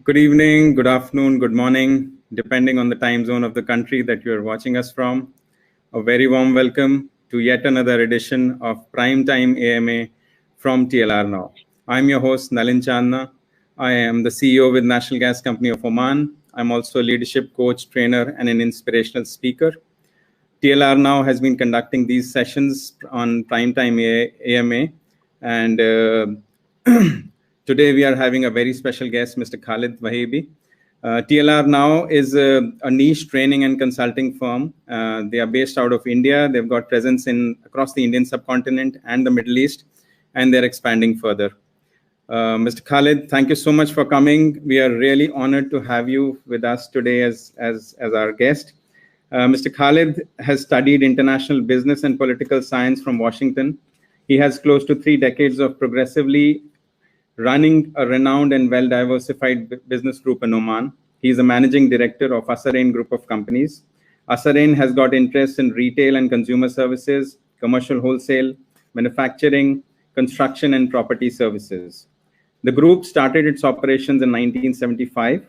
Good evening, good afternoon, good morning, depending on the time zone of the country that you are watching us from. A very warm welcome to yet another edition of Primetime AMA from TLR Now. I'm your host, Nalin Chandna. I am the CEO with National Gas Company of Oman. I'm also a leadership coach, trainer, and an inspirational speaker. TLR Now has been conducting these sessions on Primetime AMA, and today we are having a very special guest, Mr. Khalid Wahaibi. TLR Now is a niche training and consulting firm. They are based out of India. They've got presence across the Indian subcontinent and the Middle East, and they're expanding further. Mr. Khalid, thank you so much for coming. We are really honored to have you with us today as our guest. Mr. Khalid has studied international business and political science from Washington. He has close to 3 decades of progressively running a renowned and well-diversified business group in Oman. He is a managing director of Assarain Group of Companies. Assarain has got interests in retail and consumer services, commercial wholesale, manufacturing, construction, and property services. The group started its operations in 1975,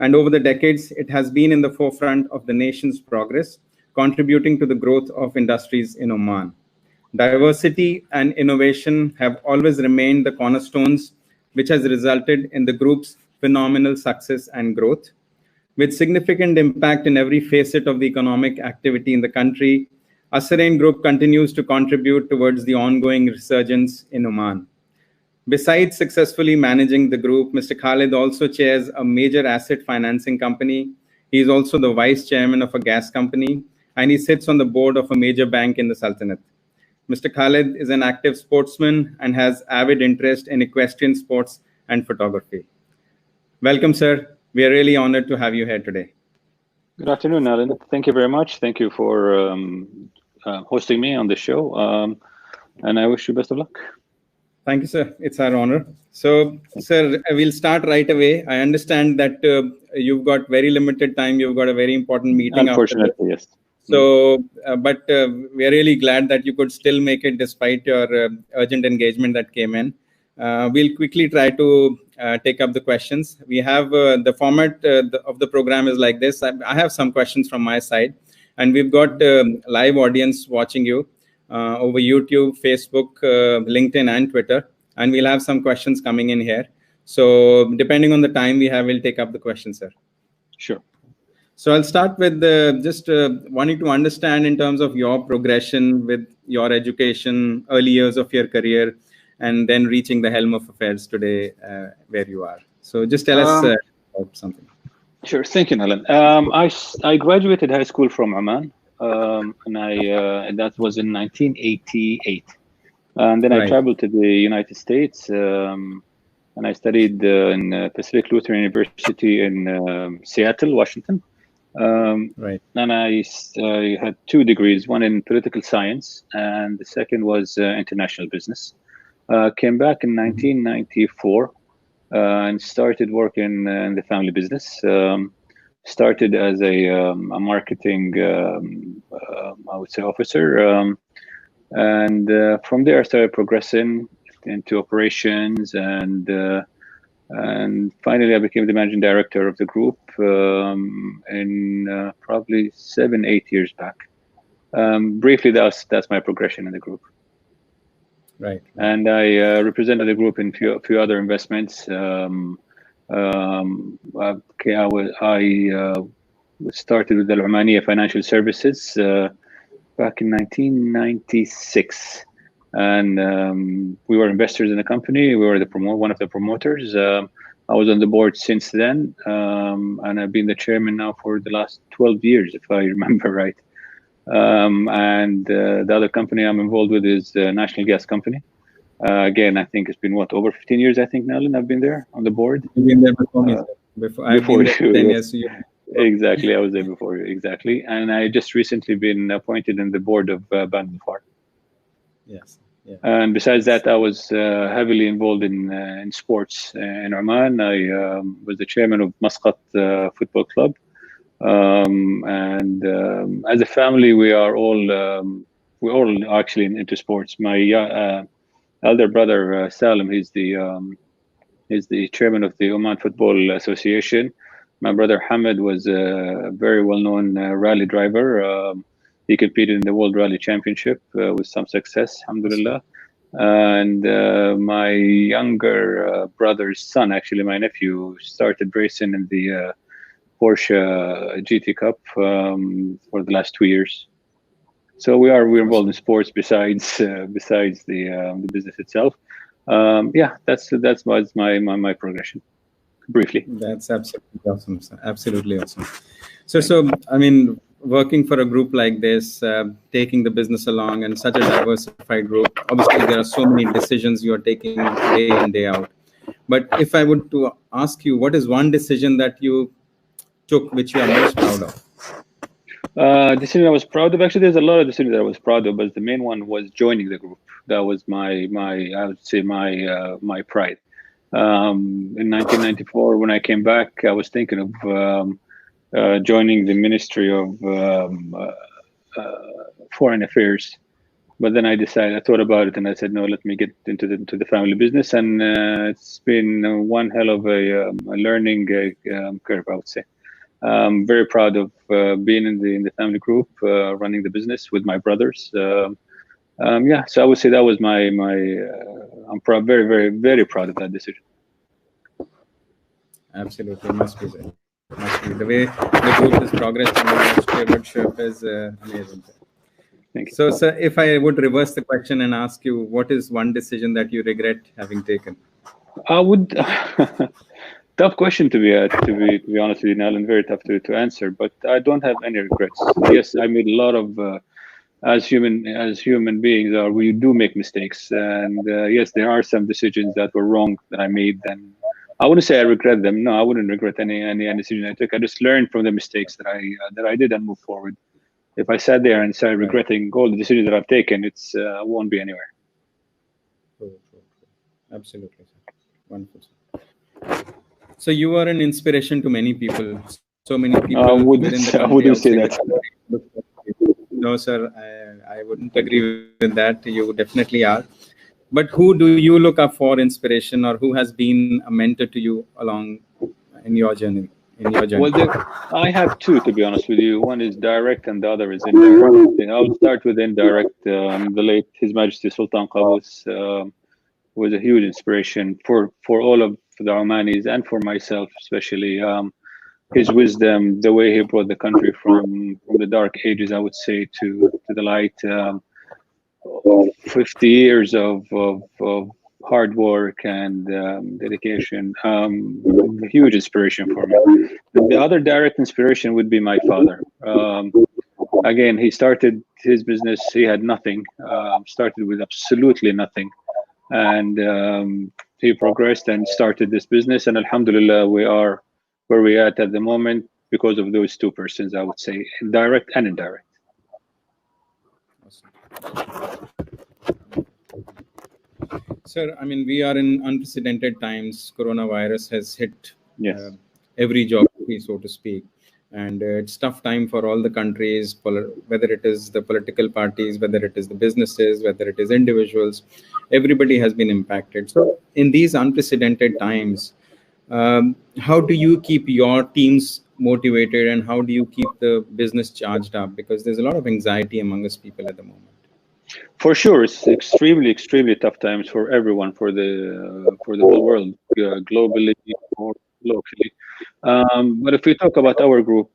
and over the decades, it has been in the forefront of the nation's progress, contributing to the growth of industries in Oman. Diversity and innovation have always remained the cornerstones, which has resulted in the group's phenomenal success and growth. With significant impact in every facet of the economic activity in the country, Assarain Group continues to contribute towards the ongoing resurgence in Oman. Besides successfully managing the group, Mr. Khalid also chairs a major asset financing company. He is also the vice chairman of a gas company, and he sits on the board of a major bank in the Sultanate. Mr. Khalid is an active sportsman and has avid interest in equestrian sports and photography. Welcome, sir. We are really honored to have you here today. Good afternoon, Alan. Thank you very much. Thank you for hosting me on the show, and I wish you best of luck. Thank you, sir. It's our honor. So, sir, we'll start right away. I understand that you've got very limited time. You've got a very important meeting. Unfortunately, yes. So, but we're really glad that you could still make it despite your urgent engagement that came in. We'll quickly try to take up the questions. We have the format of the program is like this. I have some questions from my side, and we've got live audience watching you over YouTube, Facebook, LinkedIn, and Twitter. And we'll have some questions coming in here. So depending on the time we have, we'll take up the questions, sir. Sure. So I'll start with just wanting to understand in terms of your progression with your education, early years of your career, and then reaching the helm of affairs today where you are. So just tell us about something. Sure. Thank you, Nalan. I graduated high school from Oman, and that was in 1988. And then I traveled to the United States, and I studied in Pacific Lutheran University in Seattle, Washington. And I had 2 degrees, one in political science, and the second was international business. Came back in 1994 and started working in the family business. Started as a marketing, I would say, officer. And from there, I started progressing into operations, and finally, I became the managing director of the group in probably 7-8 years back. Briefly, that's my progression in the group. Right. And I represented the group in a few other investments. I started with the Omania Financial Services back in 1996. And we were investors in the company. We were one of the promoters. I was on the board since then, and I've been the chairman now for the last 12 years, if I remember right. And the other company I'm involved with is the National Gas Company. Again, I think it's been over 15 years. I think, Nalan, I've been there on the board. You've been there before me. Before you. 10 years. Exactly, I was there before you. Exactly, and I just recently been appointed in the board of Ban Far. Yes. Yeah. And besides that, I was heavily involved in sports in Oman. I was the chairman of Muscat Football Club. And as a family, we're all actually into sports. My elder brother Salim, he's He's the chairman of the Oman Football Association. My brother Hamid was a very well-known rally driver. He competed in the World Rally Championship with some success, alhamdulillah. And my younger brother's son, actually my nephew, started racing in the Porsche GT Cup for the last 2 years. So we're involved in sports besides the business itself. Yeah, that's my progression briefly. That's absolutely awesome, sir. Absolutely awesome. So I mean, working for a group like this, taking the business along, and such a diversified group. Obviously, there are so many decisions you are taking day in, day out. But if I would to ask you, what is one decision that you took which you are most proud of? Decision I was proud of. Actually, there's a lot of decisions that I was proud of, but the main one was joining the group. That was my I would say my pride. In 1994, when I came back, I was thinking of joining the Ministry of Foreign Affairs, but then I thought about it, and I said, no, let me get into the family business, and it's been one hell of a learning curve, I would say. I'm very proud of being in the family group, running the business with my brothers. Yeah, so I would say that was my I'm proud, very, very, very proud of that decision. Absolutely, must be there. Must be. The way the group has progressed in the stewardship is amazing. Thank you. So, sir, if I would reverse the question and ask you, what is one decision that you regret having taken? I would. Tough question to be honest with you, Nalan. Very tough to answer, but I don't have any regrets. Yes, I made a lot of as human beings we do make mistakes, and yes, there are some decisions that were wrong that I made. And I wouldn't say I regret them. No, I wouldn't regret any decision I took. I just learned from the mistakes that I did and move forward. If I sat there and started regretting all the decisions that I've taken, I won't be anywhere. True. Absolutely, sir. Wonderful, sir. So you are an inspiration to many people. So many people I within the country. I wouldn't say that. No, sir, I wouldn't agree with that. You definitely are. But who do you look up for inspiration, or who has been a mentor to you along in your journey? Well, I have two, to be honest with you. One is direct, and the other is indirect. I'll start with indirect. The late His Majesty Sultan Qaboos was a huge inspiration for all of the Omanis and for myself, especially. His wisdom, the way he brought the country from the dark ages, I would say, to the light. 50 years of hard work and dedication. A huge inspiration for me. The other direct inspiration would be my father. Again, he started his business. He had nothing. Started with absolutely nothing, and he progressed and started this business. And alhamdulillah, we are where we are at the moment because of those two persons, I would say, direct and indirect. Sir, I mean, we are in unprecedented times. Coronavirus has hit every geography, so to speak. And it's tough time for all the countries, whether it is the political parties, whether it is the businesses, whether it is individuals. Everybody has been impacted. So in these unprecedented times, how do you keep your teams motivated, and how do you keep the business charged up? Because there's a lot of anxiety among us people at the moment. For sure, it's extremely tough times for everyone, for the whole world, globally or locally. But if we talk about our group,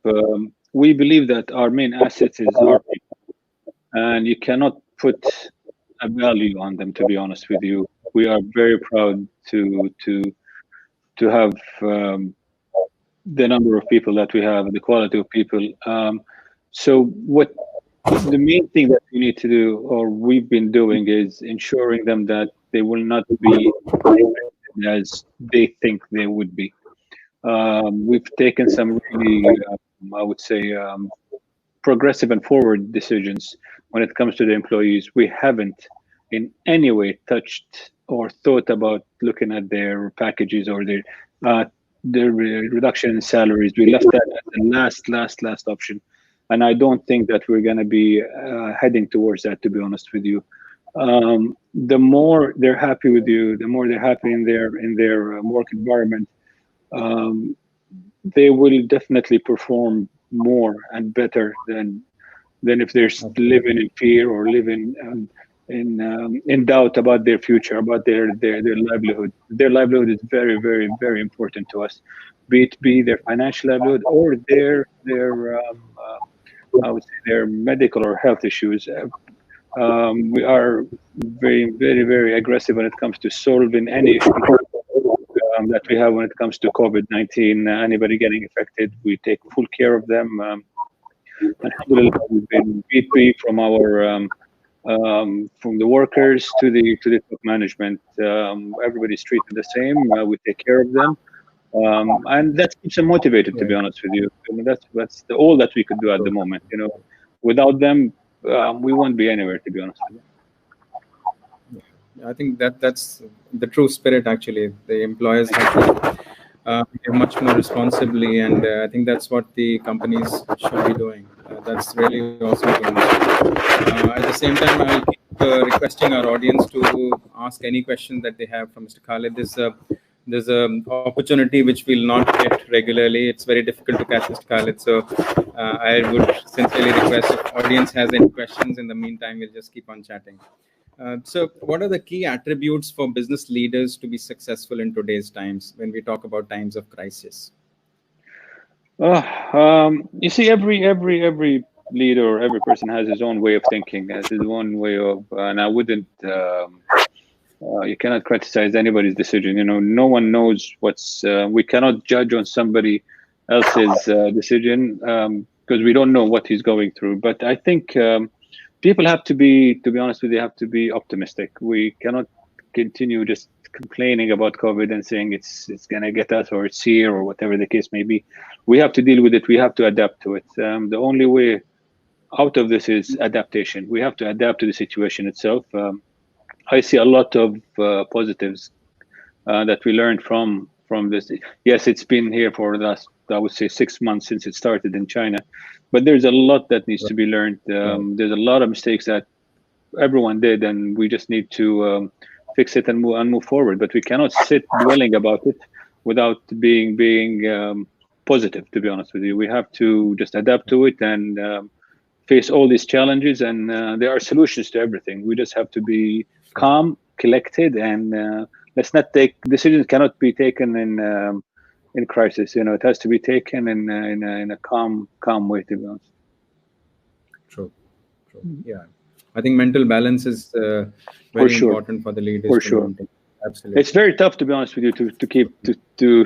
we believe that our main asset is our people, and you cannot put a value on them. To be honest with you, we are very proud to have the number of people that we have, the quality of people. So what the main thing that we need to do, or we've been doing, is ensuring them that they will not be as they think they would be. We've taken some really, I would say, progressive and forward decisions when it comes to the employees. We haven't in any way touched or thought about looking at their packages or their reduction in salaries. We left that as the last option. And I don't think that we're going to be heading towards that, to be honest with you. the more they're happy with you, the more they're happy in their work environment, they will definitely perform more and better than if they're living in fear or living in doubt about their future, about their livelihood. Their livelihood is very, very, very important to us, be it their financial livelihood or their I would say their medical or health issues. We are very, very, very aggressive when it comes to solving any issue that we have when it comes to COVID-19. Anybody getting affected, we take full care of them. Alhamdulillah, we've been B2B from our from the workers to the top management. Everybody's treated the same. We take care of them, and that keeps them motivated. To be honest with you, I mean, that's all that we could do at the moment. You know, without them, we won't be anywhere. To be honest with you. I think that's the true spirit. Actually, the employers have to behave much more responsibly, and I think that's what the companies should be doing. That's really awesome. At the same time, I'll keep requesting our audience to ask any question that they have from Mr. Khalid. There's an opportunity which we'll not get regularly. It's very difficult to catch Mr. Khalid. So I would sincerely request if audience has any questions. In the meantime, we'll just keep on chatting. So what are the key attributes for business leaders to be successful in today's times when we talk about times of crisis? You see, every leader or every person has his own way of thinking, has his own way of, and I wouldn't, you cannot criticize anybody's decision. You know, no one knows what's, we cannot judge on somebody else's decision because we don't know what he's going through. But I think people have to be honest with you, have to be optimistic. We cannot continue just complaining about COVID and saying it's going to get us or it's here or whatever the case may be. We have to deal with it. We have to adapt to it. The only way out of this is adaptation. We have to adapt to the situation itself. I see a lot of positives that we learned from this. Yes, it's been here for the last, I would say, 6 months since it started in China, but there's a lot that needs to be learned. There's a lot of mistakes that everyone did, and we just need to fix it and move forward. But we cannot sit dwelling about it without being positive. To be honest with you, we have to just adapt to it and face all these challenges. And there are solutions to everything. We just have to be calm, collected, and let's not take decisions. Cannot be taken in crisis. You know, it has to be taken in a calm way. To be honest. True. Yeah. I think mental balance is very important for the leaders. For sure. Absolutely. It's very tough, to be honest with you, to keep to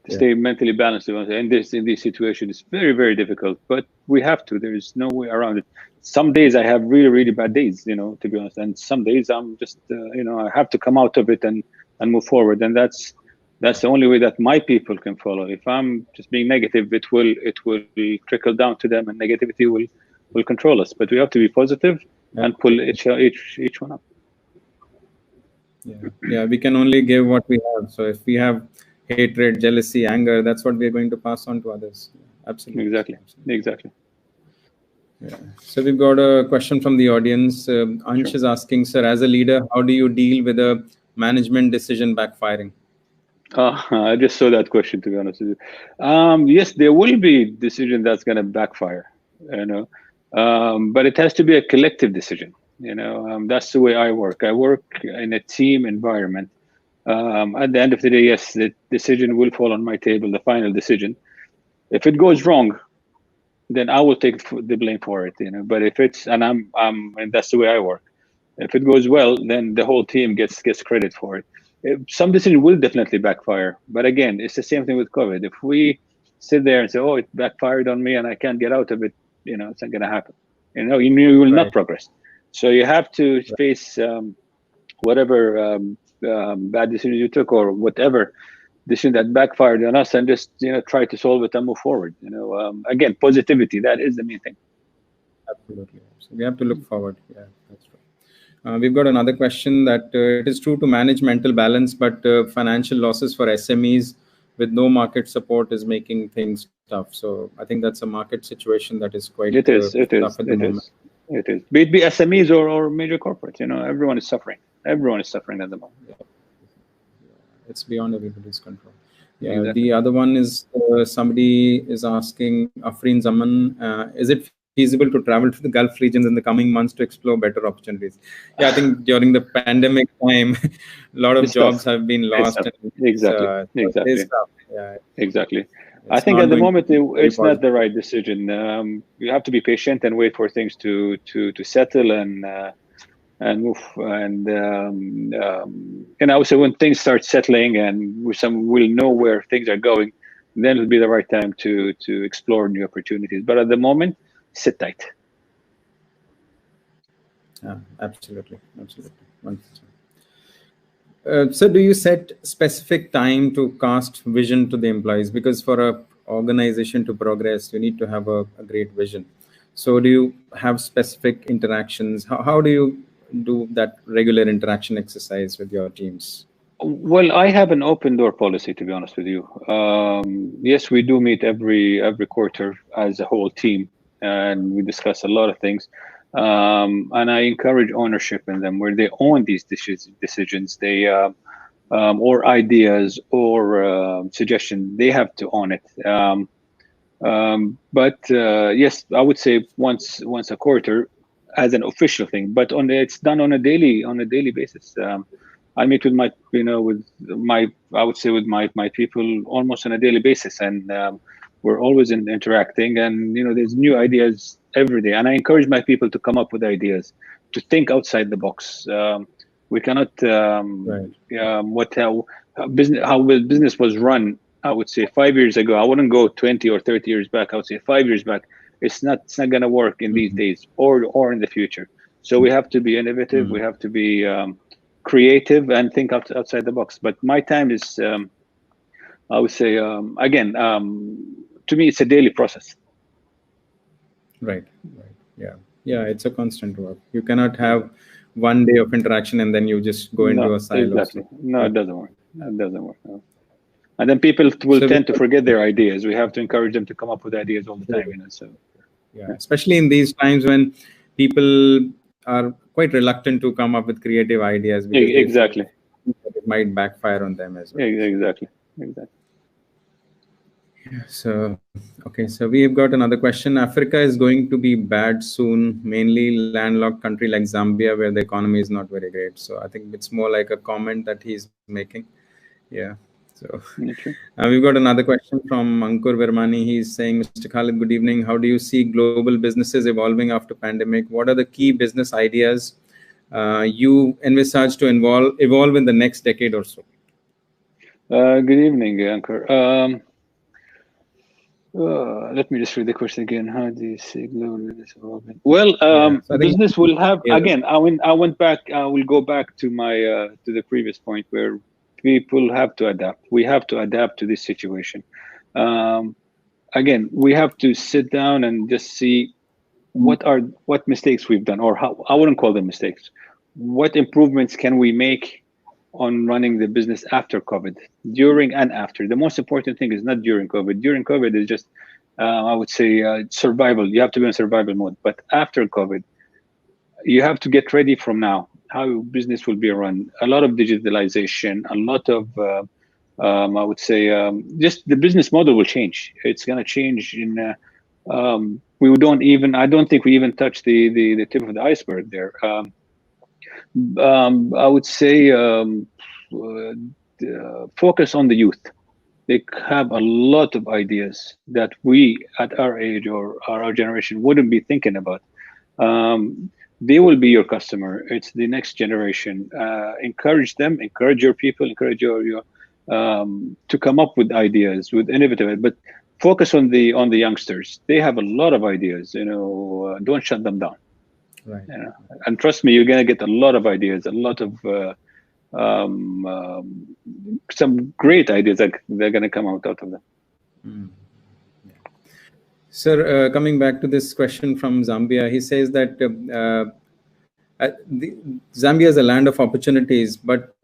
stay mentally balanced. In these situations, it's very, very difficult. But we have to. There is no way around it. Some days I have really, really bad days, to be honest. And some days I'm just, I have to come out of it and move forward. And that's the only way that my people can follow. If I'm just being negative, it will trickle down to them, and negativity will control us. But we have to be positive and pull each one up. Yeah, we can only give what we have. So if we have hatred, jealousy, anger, that's what we're going to pass on to others. Absolutely. Exactly. Yeah. So we've got a question from the audience. Ansh is asking, sir, as a leader, how do you deal with a management decision backfiring? I just saw that question, to be honest with you. Yes, there will be decision that's going to backfire, but it has to be a collective decision. That's the way I work. I work in a team environment. At the end of the day, yes, the decision will fall on my table, the final decision. If it goes wrong, then I will take the blame for it. But if it's, and that's the way I work. If it goes well, then the whole team gets credit for it. Some decision will definitely backfire, but again, it's the same thing with COVID. If we sit there and say, "Oh, it backfired on me, and I can't get out of it," it's not going to happen. You will not progress. So you have to face whatever bad decision you took, or whatever decision that backfired on us, and just try to solve it and move forward. Again, positivity, that is the main thing. Absolutely. So we have to look forward. Yeah, that's right. We've got another question that it is true to manage mental balance, but financial losses for SMEs with no market support is making things tough. So I think that's a market situation that is quite tough at the moment. It is. Be it SMEs or major corporates, everyone is suffering. Everyone is suffering at the moment. Yeah. It's beyond everybody's control. Yeah. Exactly. The other one is somebody is asking, Afreen Zaman, is it feasible to travel to the Gulf regions in the coming months to explore better opportunities? Yeah, I think during the pandemic time, a lot of jobs have been lost. Exactly. It's tough. Yeah. Exactly. I It's think not at the going moment to be it's not positive. the right decision. You have to be patient and wait for things to settle and move. And I would say when things start settling and we'll know where things are going, then it'll be the right time to explore new opportunities. But at the moment, sit tight. Yeah, absolutely. 100%. So do you set specific time to cast vision to the employees? Because for a organization to progress, you need to have a great vision. So do you have specific interactions? How do you do that regular interaction exercise with your teams? Well, I have an open door policy, to be honest with you. Yes, we do meet every quarter as a whole team, and we discuss a lot of things. And I encourage ownership in them, where they own these decisions. They or ideas or suggestions, they have to own it. But yes, I would say once a quarter as an official thing, but it's done on a daily basis. I meet with I would say with my people almost on a daily basis, and we're always interacting, and there's new ideas every day, and I encourage my people to come up with ideas, to think outside the box. We cannot how business was run. I would say 5 years ago. I wouldn't go 20 or 30 years back. I would say 5 years back. It's not going to work in these days or in the future. So we have to be innovative. We have to be creative and think outside the box. But my time is, I would say, again, to me, it's a daily process. Right. Yeah. It's a constant work. You cannot have one day of interaction and then you just go into a silo. Exactly. No, it doesn't work. It doesn't work. No. And then people will tend to forget their ideas. We have to encourage them to come up with ideas all the time. So yeah, especially in these times when people are quite reluctant to come up with creative ideas because exactly it might backfire on them as well. Exactly. So okay, so we have got another question. Africa is going to be bad soon, mainly landlocked country like Zambia, where the economy is not very great. So I think it's more like a comment that he's making. Yeah. So we've got another question from Ankur Vermani. He's saying, Mr. Khalid, good evening. How do you see global businesses evolving after pandemic? What are the key business ideas you envisage to evolve in the next decade or so? Good evening, Ankur. Let me just read the question again. How do you see global business evolving? Well, so business will have again. I went back. I will go back to my to the previous point where people have to adapt. We have to adapt to this situation. Again, we have to sit down and just see what mistakes we've done, or how I wouldn't call them mistakes. What improvements can we make on running the business after COVID, during and after? The most important thing is not during COVID. During COVID is just, I would say, survival. You have to be in survival mode. But after COVID, you have to get ready from now. How business will be run. A lot of digitalization, a lot of, I would say, just the business model will change. It's going to change in. I don't think we even touched the tip of the iceberg there. I would say focus on the youth. They have a lot of ideas that we at our age or our generation wouldn't be thinking about. They will be your customer. It's the next generation. Encourage them. Encourage your people. Encourage your to come up with ideas, with innovative. But focus on the youngsters. They have a lot of ideas. Don't shut them down. Right. And trust me, you're gonna get a lot of ideas, a lot of some great ideas that they're gonna come out of them. Yeah. Sir, coming back to this question from Zambia, he says that Zambia is a land of opportunities, but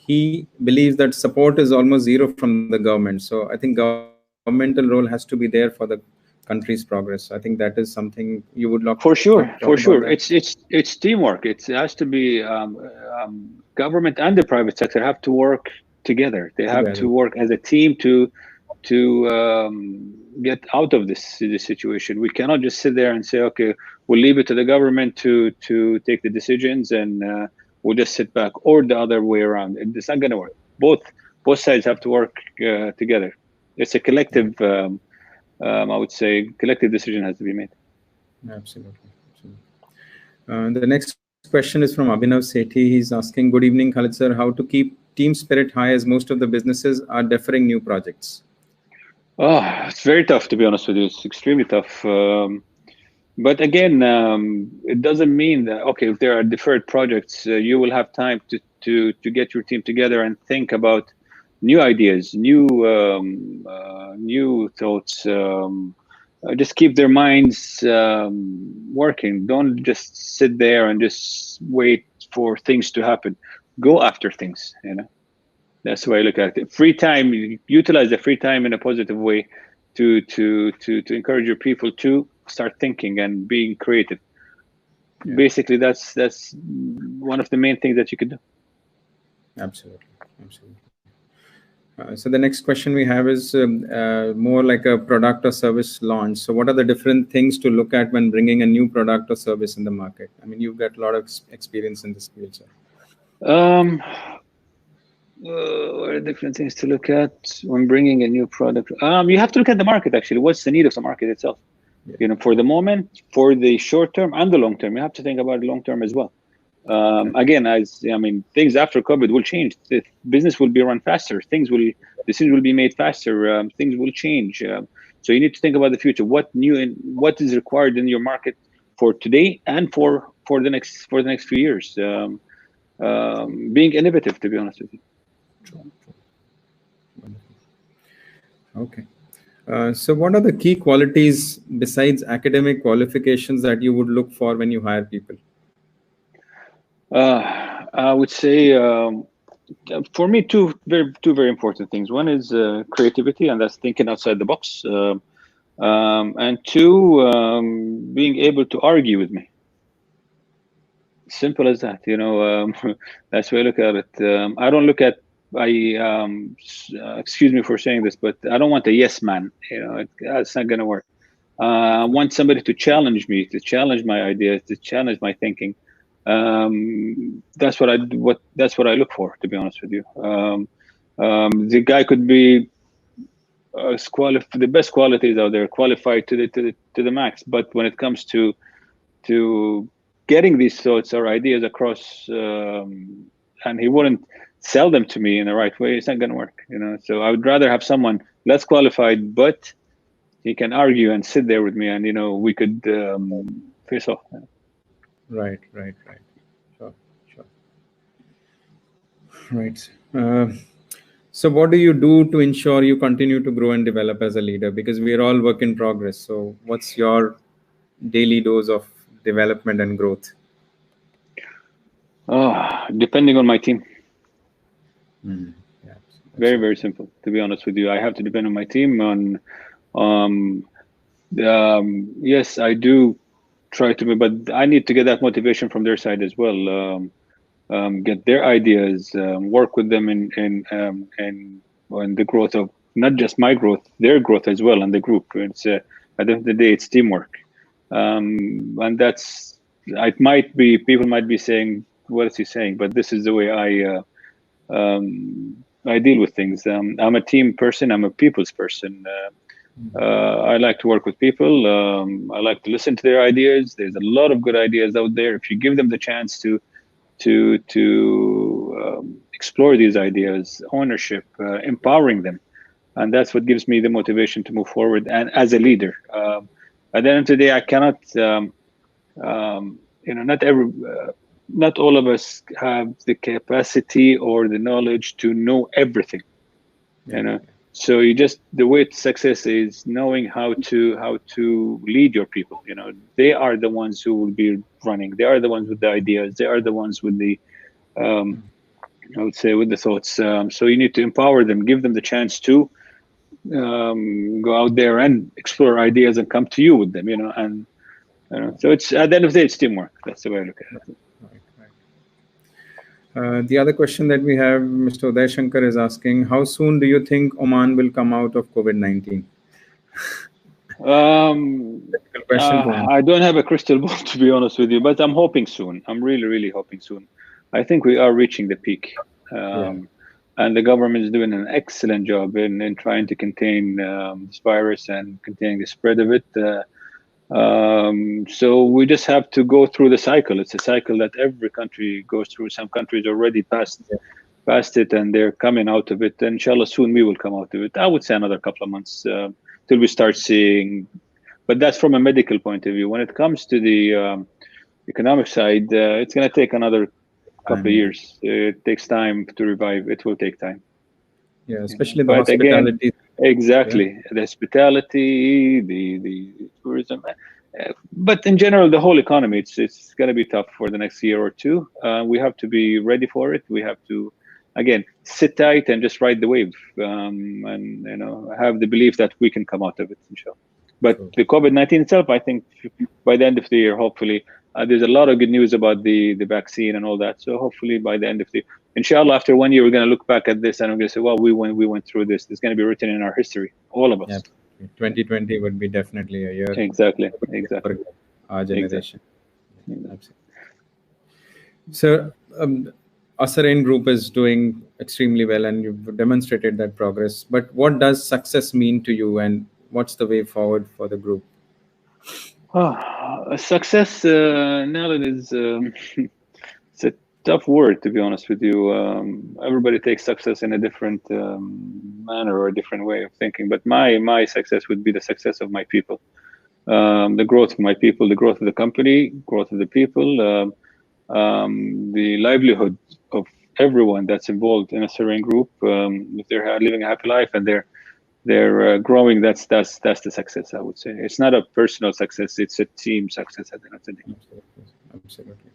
he believes that support is almost zero from the government. So I think governmental role has to be there for the country country's progress. I think that is something you would like for sure. talk For about sure, that. it's teamwork. It has to be government and the private sector have to work together. They have to Together. work as a team to get out of this situation. We cannot just sit there and say, okay, we'll leave it to the government to take the decisions, and we'll just sit back, or the other way around. It's not going to work. Both sides have to work together. It's a collective. I would say collective decision has to be made. Absolutely. The next question is from Abhinav Sethi. He's asking, good evening, Khalid sir. How to keep team spirit high as most of the businesses are deferring new projects? Oh, it's very tough, to be honest with you. It's extremely tough. But again, it doesn't mean that, okay, if there are deferred projects, you will have time to get your team together and think about new ideas, new thoughts. Just keep their minds working. Don't just sit there and just wait for things to happen. Go after things, That's the way I look at it. Free time, utilize the free time in a positive way to encourage your people to start thinking and being creative. Yeah. Basically, that's one of the main things that you could do. Absolutely. So the next question we have is more like a product or service launch. So what are the different things to look at when bringing a new product or service in the market? I mean, you've got a lot of experience in this field, sir. What are different things to look at when bringing a new product? You have to look at the market, actually. What's the need of the market itself? Yeah. For the moment, for the short term and the long term, you have to think about the long term as well. Again, things after COVID will change. The business will be run faster. Decisions will be made faster. Things will change. So you need to think about the future. What is required in your market for today and for the next few years. Being innovative, to be honest with you. Okay. So what are the key qualities besides academic qualifications that you would look for when you hire people? I would say, for me, two very important things. One is creativity, and that's thinking outside the box. And two, being able to argue with me. Simple as that. That's the way I look at it. I don't look at. Excuse me for saying this, but I don't want a yes man. It's not going to work. I want somebody to challenge me, to challenge my ideas, to challenge my thinking. That's what I look for, to be honest with you. The guy could be the best qualities out there, qualified to the max, but when it comes to getting these thoughts or ideas across, and he wouldn't sell them to me in the right way, it's not going to work. So I would rather have someone less qualified, but he can argue and sit there with me, and we could face off. Right. Sure. Right. So what do you do to ensure you continue to grow and develop as a leader? Because we are all work in progress. So what's your daily dose of development and growth? Depending on my team. Yeah, very, very simple, to be honest with you. I have to depend on my team. Yes, I do try to, but I need to get that motivation from their side as well. Get their ideas, work with them in the growth of not just my growth, their growth as well, and the group. It's at the end of the day, it's teamwork, and that's. It might be people might be saying, "What is he saying?" But this is the way I deal with things. I'm a team person. I'm a people's person. I like to work with people. I like to listen to their ideas. There's a lot of good ideas out there. If you give them the chance to explore these ideas, ownership, empowering them, and that's what gives me the motivation to move forward. And as a leader, at the end of the day, I cannot, not all of us have the capacity or the knowledge to know everything. So the way to success is knowing how to lead your people. They are the ones who will be running. They are the ones with the ideas. They are the ones with the, I would say, with the thoughts. So you need to empower them, give them the chance to go out there and explore ideas and come to you with them, and so it's at the end of the day, it's teamwork. That's the way I look at it. The other question that we have, Mr. Uday Shankar is asking, how soon do you think Oman will come out of COVID-19? I don't have a crystal ball, to be honest with you, but I'm hoping soon. I'm really, really hoping soon. I think we are reaching the peak. And the government is doing an excellent job in trying to contain this virus and containing the spread of it. So we just have to go through the cycle. It's a cycle that every country goes through. Some countries already passed it and they're coming out of it. And inshallah, soon we will come out of it. I would say another couple of months till we start seeing. But that's from a medical point of view. When it comes to the economic side, it's going to take another couple of years. It takes time to revive. It will take time. Yeah, especially the hospitality. Again, exactly, the hospitality, the tourism, but in general, the whole economy. It's going to be tough for the next year or two. We have to be ready for it. We have to, again, sit tight and just ride the wave, and have the belief that we can come out of it, inshallah. But the COVID-19 itself, I think, by the end of the year, hopefully. There's a lot of good news about the vaccine and all that. So hopefully by the end of the, inshallah, after 1 year, we're going to look back at this and we're going to say, well, we went through this. It's going to be written in our history, all of us. Yeah. 2020 would be definitely a year. Exactly. For our generation. Exactly. So Assarain Group is doing extremely well and you've demonstrated that progress. But what does success mean to you and what's the way forward for the group? Success, Nalan, is it's a tough word, to be honest with you. Everybody takes success in a different manner or a different way of thinking. But my success would be the success of my people, the growth of my people, the growth of the company, growth of the people, the livelihood of everyone that's involved in a Assarain Group. If they're living a happy life and they're growing, that's the success, I would say. It's not a personal success, it's a team success at the end of the day. Absolutely.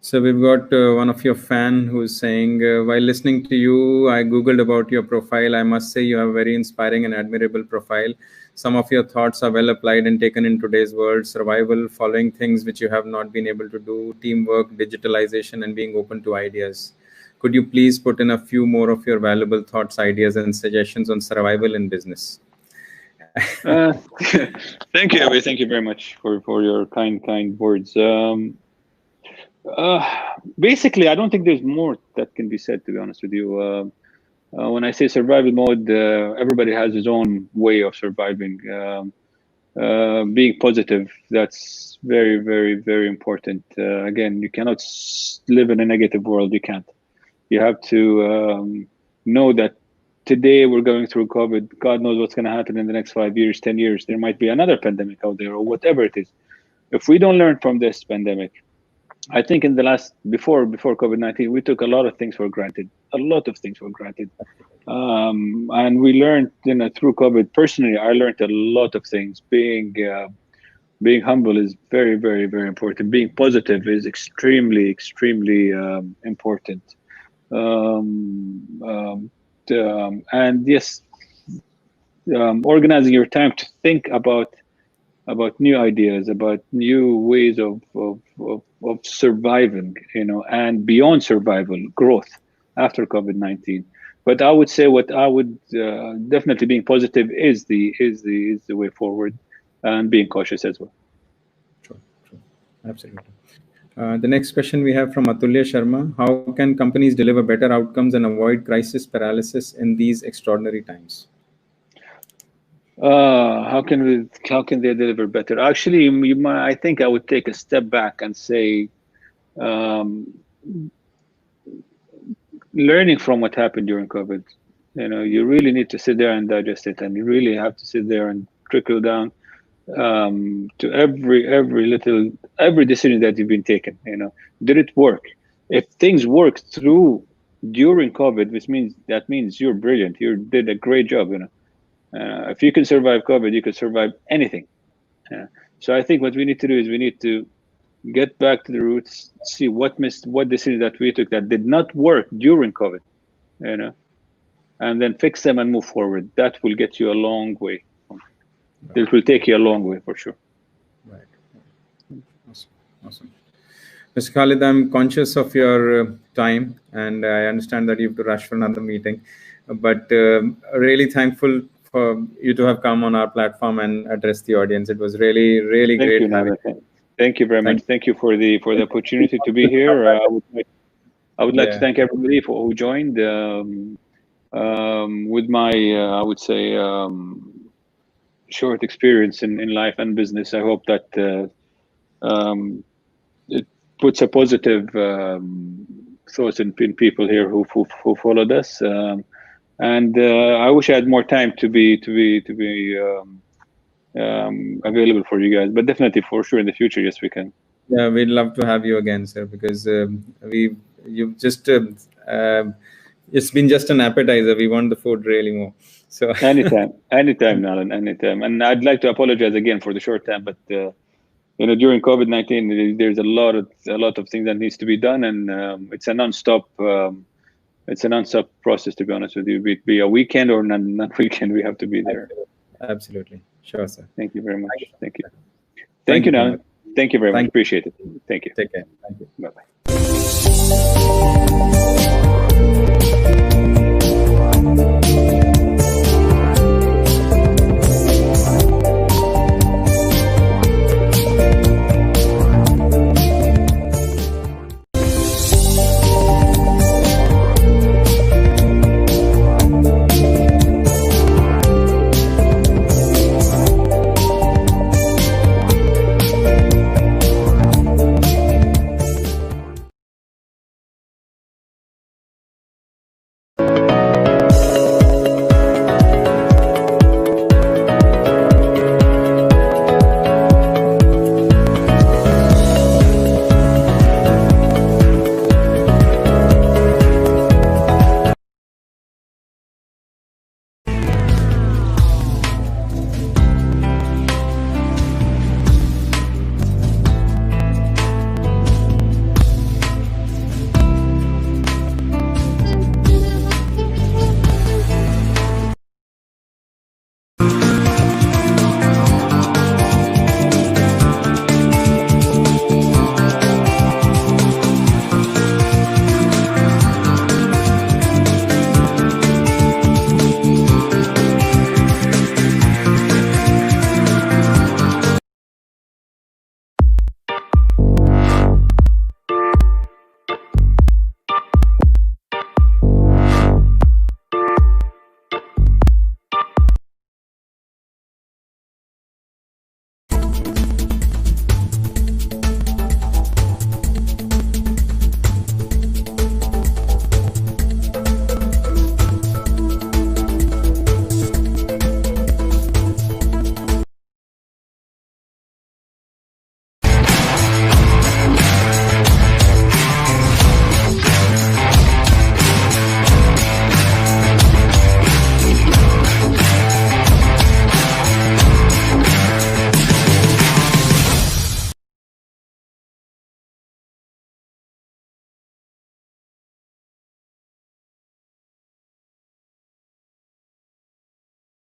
So we've got one of your fan who's saying, while listening to you, I Googled about your profile. I must say you have a very inspiring and admirable profile. Some of your thoughts are well applied and taken in today's world: survival, following things which you have not been able to do, teamwork, digitalization, and being open to ideas. Could you please put in a few more of your valuable thoughts, ideas, and suggestions on survival in business? Thank you, Abhi. Thank you very much for your kind words. Basically, I don't think there's more that can be said, to be honest with you. When I say survival mode, everybody has his own way of surviving. Being positive, that's very, very, very important. Again, you cannot live in a negative world. You can't. You have to know that today we're going through COVID. God knows what's going to happen in the next 5 years, 10 years. There might be another pandemic out there or whatever it is. If we don't learn from this pandemic, I think in the last, before COVID-19, we took a lot of things for granted, And we learned, through COVID, personally, I learned a lot of things. Being humble is very, very, very important. Being positive is extremely, extremely important. And yes, organizing your time to think about new ideas, about new ways of surviving, and beyond survival, growth after COVID-19. But I would say what I would definitely, being positive is the way forward, and being cautious as well. True. Absolutely. The next question we have from Atulya Sharma: how can companies deliver better outcomes and avoid crisis paralysis in these extraordinary times? How can they deliver better? Actually, I think I would take a step back and say, learning from what happened during COVID. You really need to sit there and digest it, and you really have to sit there and trickle down to every decision that you've been taken. Did it work? If things worked through during COVID, that means you're brilliant. You did a great job. If you can survive COVID, you can survive anything. So I think what we need to do is we need to get back to the roots, see what decisions that we took that did not work during COVID, and then fix them and move forward. That will get you a long way. It will take you a long way for sure. Right. Awesome. Mr. Khalid, I'm conscious of your time, and I understand that you have to rush for another meeting, but really thankful for you to have come on our platform and address the audience. It was really, really great having you. Thank you very much. Thank you for the opportunity to be here. I would like to thank everybody who joined. With my, I would say, short experience in life and business, I hope that it puts a positive thoughts in people here who followed us. And I wish I had more time to be available for you guys, but definitely for sure in the future, yes, we can. Yeah, we'd love to have you again, sir, because you've just it's been just an appetizer. We want the food really more. So anytime, Nalan, anytime. And I'd like to apologize again for the short time, but during COVID-19, there's a lot of things that needs to be done, and it's a non-stop. It's a non-stop process, to be honest with you. Be a weekend or non-weekend, we have to be there. Absolutely. Sure, sir. Thank you very much. Thank you. Thank you, Nalan. Thank you very much. Appreciate it. Thank you. Take care. Thank you. Bye-bye.